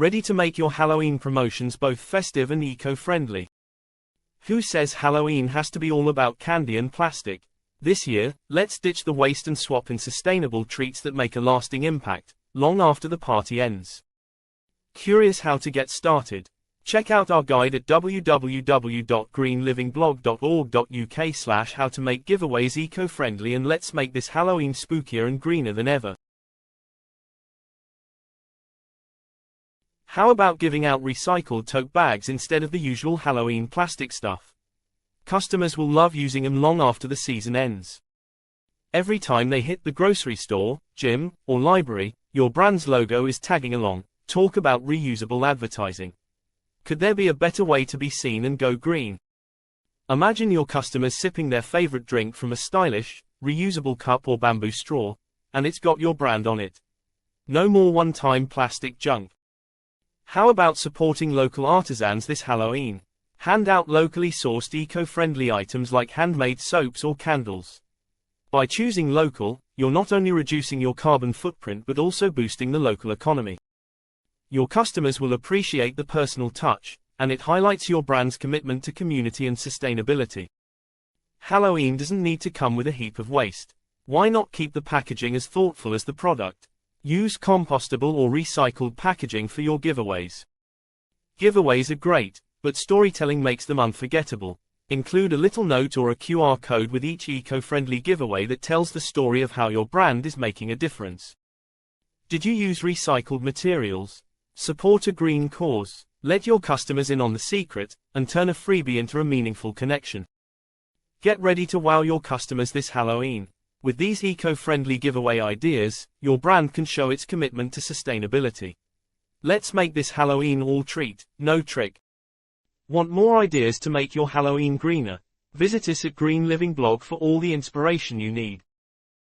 Ready to make your Halloween promotions both festive and eco-friendly? Who says Halloween has to be all about candy and plastic? This year, let's ditch the waste and swap in sustainable treats that make a lasting impact, long after the party ends. Curious how to get started? Check out our guide at www.greenlivingblog.org.uk/how to make giveaways eco-friendly, and let's make this Halloween spookier and greener than ever. How about giving out recycled tote bags instead of the usual Halloween plastic stuff? Customers will love using them long after the season ends. Every time they hit the grocery store, gym, or library, your brand's logo is tagging along. Talk about reusable advertising. Could there be a better way to be seen and go green? Imagine your customers sipping their favorite drink from a stylish, reusable cup or bamboo straw, and it's got your brand on it. No more one-time plastic junk. How about supporting local artisans this Halloween? Hand out locally sourced eco-friendly items like handmade soaps or candles. By choosing local, you're not only reducing your carbon footprint but also boosting the local economy. Your customers will appreciate the personal touch, and it highlights your brand's commitment to community and sustainability. Halloween doesn't need to come with a heap of waste. Why not keep the packaging as thoughtful as the product? Use compostable or recycled packaging for your giveaways. Giveaways are great, but storytelling makes them unforgettable. Include a little note or a QR code with each eco-friendly giveaway that tells the story of how your brand is making a difference. Did you use recycled materials? Support a green cause. Let your customers in on the secret, and turn a freebie into a meaningful connection. Get ready to wow your customers this Halloween. With these eco-friendly giveaway ideas, your brand can show its commitment to sustainability. Let's make this Halloween all treat, no trick. Want more ideas to make your Halloween greener? Visit us at Green Living Blog for all the inspiration you need.